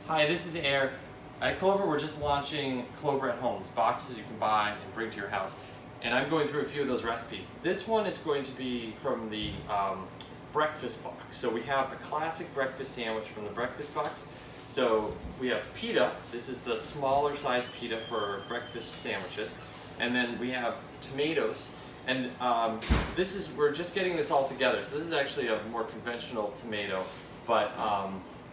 Hi, this is Air. At Clover, we're just launching Clover at Homes, boxes you can buy and bring to your house. And I'm going through a few of those recipes. This one is going to be from the breakfast box. So we have a classic breakfast sandwich from the breakfast box. So we have pita. This is the smaller size pita for breakfast sandwiches. And then we have tomatoes. And we're just getting this all together. So this is actually a more conventional tomato, but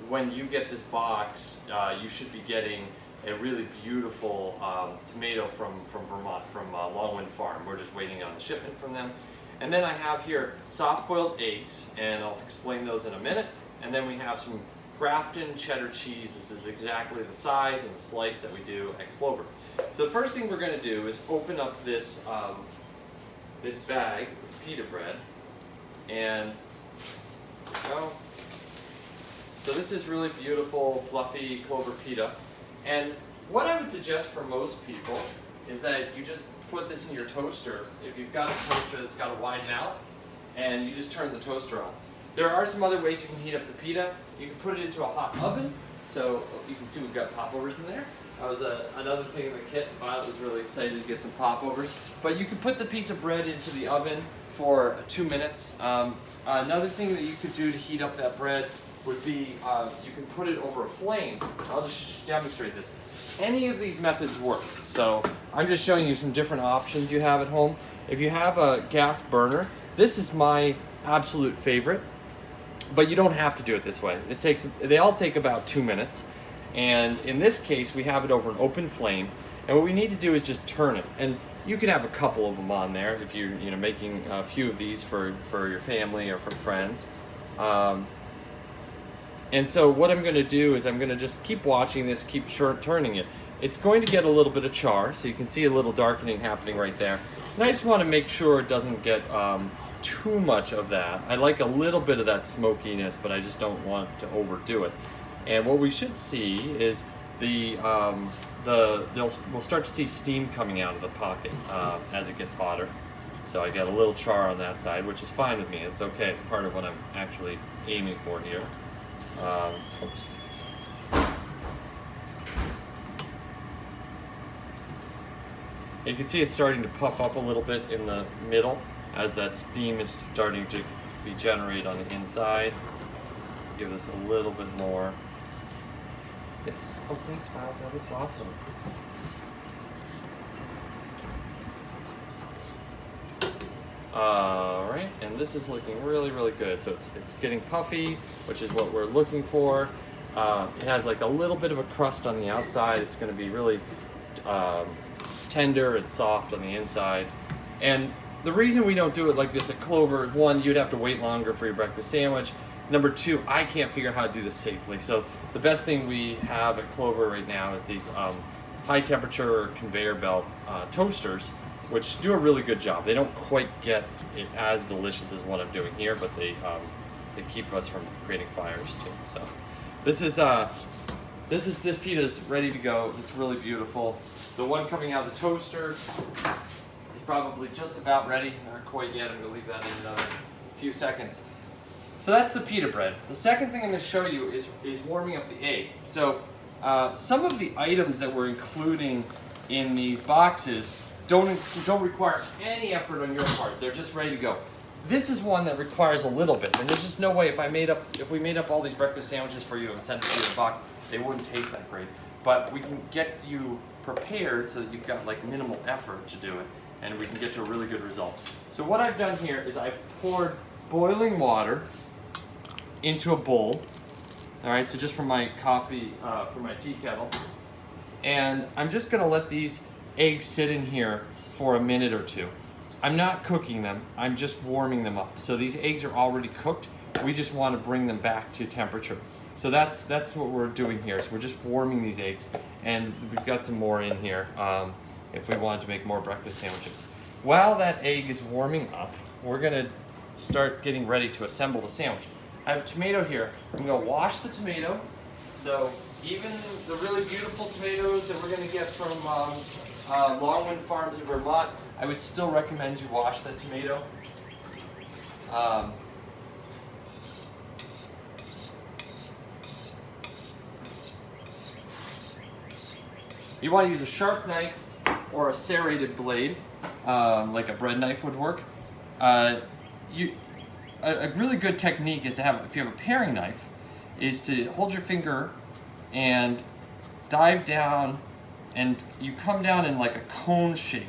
when you get this box, you should be getting a really beautiful tomato from Vermont, from Longwind Farm. We're just waiting on the shipment from them. And then I have here soft-boiled eggs, and I'll explain those in a minute. And then we have some Grafton cheddar cheese. This is exactly the size and the slice that we do at Clover. So the first thing we're going to do is open up this this bag of pita bread, and there we go. So this is really beautiful, fluffy Clover pita. And what I would suggest for most people is that you just put this in your toaster. If you've got a toaster that's got a wide mouth, and you just turn the toaster on. There are some other ways you can heat up the pita. You can put it into a hot oven. So you can see we've got popovers in there. That was another thing in the kit. Violet was really excited to get some popovers. But you can put the piece of bread into the oven for 2 minutes. Another thing that you could do to heat up that bread would be you can put it over a flame. I'll just demonstrate this. Any of these methods work. So I'm just showing you some different options you have at home. If you have a gas burner, this is my absolute favorite. But you don't have to do it this way. They all take about 2 minutes. And in this case, we have it over an open flame. And what we need to do is just turn it. And you can have a couple of them on there if you're making a few of these for your family or for friends. And so what I'm going to do is I'm going to just keep watching this, keep turning it. It's going to get a little bit of char, so you can see a little darkening happening right there. And I just want to make sure it doesn't get too much of that. I like a little bit of that smokiness, but I just don't want to overdo it. And what we should see is we'll start to see steam coming out of the pocket as it gets hotter. So I got a little char on that side, which is fine with me. It's okay. It's part of what I'm actually aiming for here. Oops. You can see it's starting to puff up a little bit in the middle as that steam is starting to be generated on the inside. Give this a little bit more. Yes. Oh, thanks, Val. That looks awesome. Alright, and this is looking really, really good. So it's getting puffy, which is what we're looking for. It has like a little bit of a crust on the outside. It's going to be really tender and soft on the inside. And the reason we don't do it like this at Clover, one, you'd have to wait longer for your breakfast sandwich. Number two, I can't figure out how to do this safely. So the best thing we have at Clover right now is these high temperature conveyor belt toasters, which do a really good job. They don't quite get it as delicious as what I'm doing here, but they keep us from creating fires too. So this pita is ready to go. It's really beautiful. The one coming out of the toaster is probably just about ready. Not quite yet. I'm gonna leave that in another few seconds. So that's the pita bread. The second thing I'm going to show you is warming up the egg. So some of the items that we're including in these boxes don't require any effort on your part. They're just ready to go. This is one that requires a little bit, and there's just no way if we made up all these breakfast sandwiches for you and sent it to you in a box, they wouldn't taste that great. But we can get you prepared so that you've got like minimal effort to do it, and we can get to a really good result. So what I've done here is I've poured boiling water into a bowl. All right, so just from my coffee, from my tea kettle. And I'm just gonna let these eggs sit in here for a minute or two. I'm not cooking them, I'm just warming them up. So these eggs are already cooked. We just wanna bring them back to temperature. So that's what we're doing here. So we're just warming these eggs. And we've got some more in here if we wanted to make more breakfast sandwiches. While that egg is warming up, we're gonna start getting ready to assemble the sandwich. I have tomato here. I'm going to wash the tomato. So even the really beautiful tomatoes that we're going to get from Longwind Farms in Vermont, I would still recommend you wash that tomato. You want to use a sharp knife or a serrated blade, like a bread knife would work. A really good technique is to have, if you have a paring knife, is to hold your finger and dive down, and you come down in like a cone shape.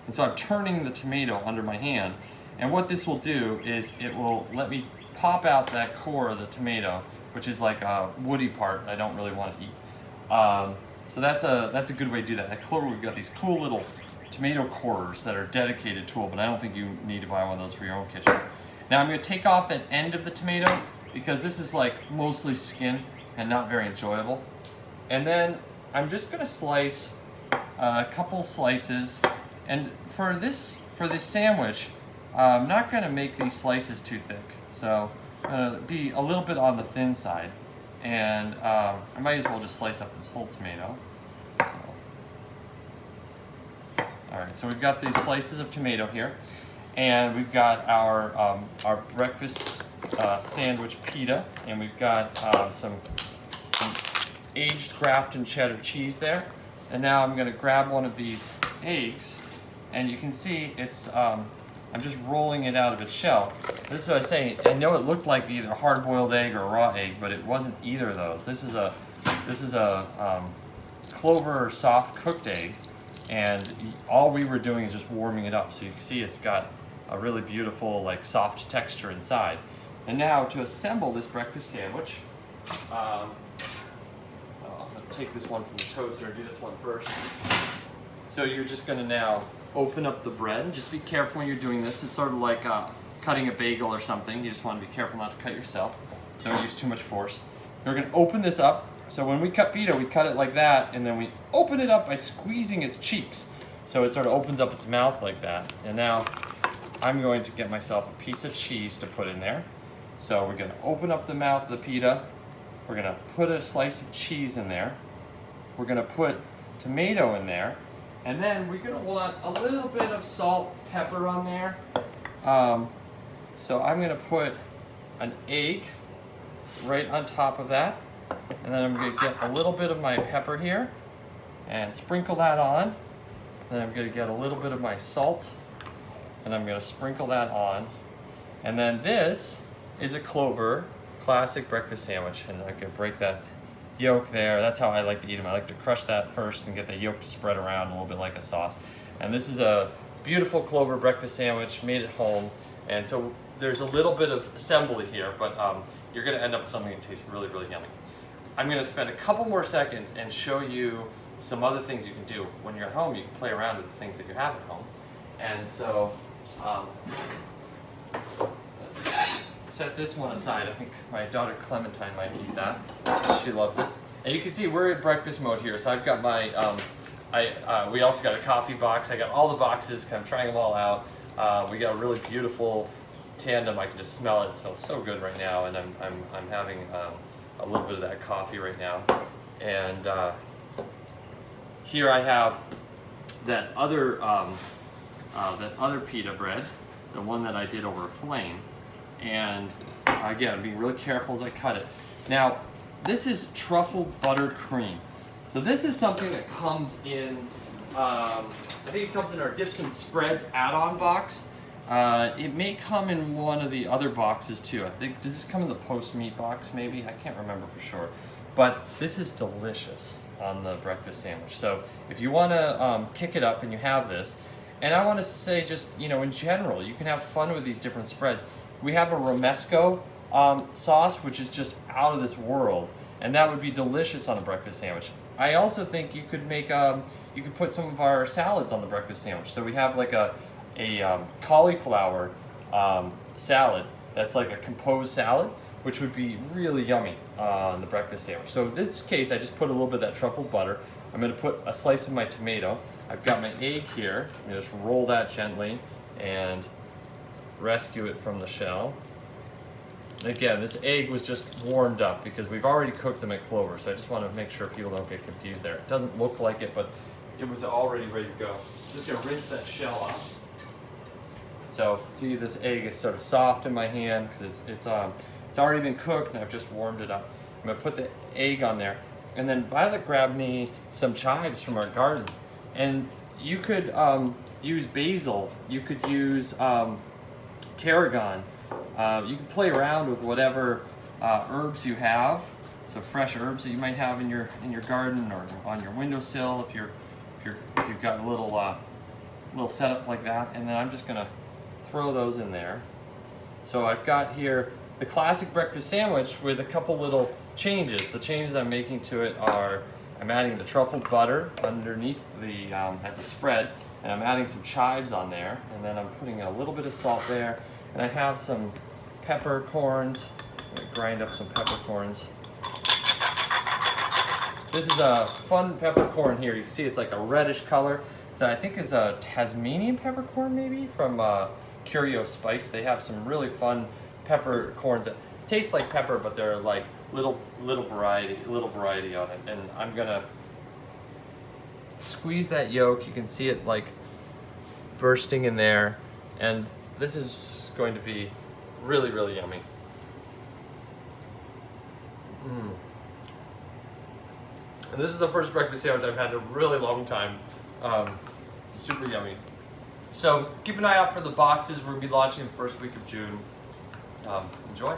And so I'm turning the tomato under my hand, and what this will do is it will let me pop out that core of the tomato, which is like a woody part I don't really want to eat. So that's a good way to do that. At Clover, we've got these cool little tomato corers that are a dedicated tool, but I don't think you need to buy one of those for your own kitchen. Now I'm going to take off that end of the tomato because this is like mostly skin and not very enjoyable. And then I'm just going to slice a couple slices. And for this sandwich, I'm not going to make these slices too thick. So I'm going to be a little bit on the thin side. And I might as well just slice up this whole tomato. Alright, so we've got these slices of tomato here. And we've got our breakfast sandwich pita. And we've got some aged Grafton cheddar cheese there. And now I'm going to grab one of these eggs. And you can see it's, I'm just rolling it out of its shell. This is what I was saying. I know it looked like either a hard-boiled egg or a raw egg, but it wasn't either of those. This is a Clover soft cooked egg, and all we were doing is just warming it up. So you can see it's got a really beautiful, like, soft texture inside. And now to assemble this breakfast sandwich, I'm going to take this one from the toaster and do this one first. So you're just going to now open up the bread. Just be careful when you're doing this. It's sort of like cutting a bagel or something. You just want to be careful not to cut yourself. Don't use too much force. We're going to open this up. So when we cut pita, we cut it like that, and then we open it up by squeezing its cheeks. So it sort of opens up its mouth like that. And now I'm going to get myself a piece of cheese to put in there. So we're going to open up the mouth of the pita. We're going to put a slice of cheese in there. We're going to put tomato in there. And then we're going to want a little bit of salt, pepper on there. So I'm going to put an egg right on top of that. And then I'm going to get a little bit of my pepper here and sprinkle that on. Then I'm going to get a little bit of my salt and I'm going to sprinkle that on. And then this is a Clover classic breakfast sandwich. And I'm going to break that yolk there. That's how I like to eat them. I like to crush that first and get the yolk to spread around a little bit like a sauce. And this is a beautiful Clover breakfast sandwich made at home. And so there's a little bit of assembly here, but you're going to end up with something that tastes really, really yummy. I'm going to spend a couple more seconds and show you some other things you can do. When you're at home, you can play around with the things that you have at home. And so let's set this one aside. I think my daughter Clementine might eat that. She loves it. And you can see we're at breakfast mode here. So I've got my, we also got a coffee box. I got all the boxes, I'm trying them all out. We got a really beautiful tandem. I can just smell it. It smells so good right now. And I'm having a little bit of that coffee right now. And here I have that other pita bread, the one that I did over a flame. And again, I'm being really careful as I cut it. Now, this is truffle buttered cream. So this is something that comes in, I think it comes in our Dips and Spreads add-on box. It may come in one of the other boxes too. I think, does this come in the post-meat box maybe? I can't remember for sure. But this is delicious on the breakfast sandwich. So if you want to kick it up and you have this, and I want to say just, in general, you can have fun with these different spreads. We have a romesco sauce, which is just out of this world, and that would be delicious on a breakfast sandwich. I also think you could make, you could put some of our salads on the breakfast sandwich. So we have like a cauliflower salad that's like a composed salad, which would be really yummy on the breakfast sandwich. So in this case, I just put a little bit of that truffle butter. I'm going to put a slice of my tomato. I've got my egg here. I'm going to just roll that gently and rescue it from the shell. And again, this egg was just warmed up because we've already cooked them at Clover, so I just want to make sure people don't get confused there. It doesn't look like it, but it was already ready to go. Just going to rinse that shell off. So see, this egg is sort of soft in my hand because it's already been cooked and I've just warmed it up. I'm going to put the egg on there. And then Violet grabbed me some chives from our garden. And you could use basil, you could use tarragon. You can play around with whatever herbs you have. So fresh herbs that you might have in your garden or on your windowsill if you've got a little setup like that. And then I'm just gonna throw those in there. So I've got here the classic breakfast sandwich with a couple little changes. The changes I'm making to it are I'm adding the truffle butter underneath the as a spread, and I'm adding some chives on there, and then I'm putting a little bit of salt there, and I have some peppercorns. I'm gonna grind up some peppercorns. This is a fun peppercorn here. You can see it's like a reddish color. It's, I think it's a Tasmanian peppercorn maybe from Curio Spice. They have some really fun peppercorns that taste like pepper, but they're like little variety on it. And I'm gonna squeeze that yolk. You can see it like bursting in there, and this is going to be really, really yummy. And this is the first breakfast sandwich I've had in a really long time. Super yummy. So keep an eye out for the boxes. We're gonna be launching the first week of June. Enjoy.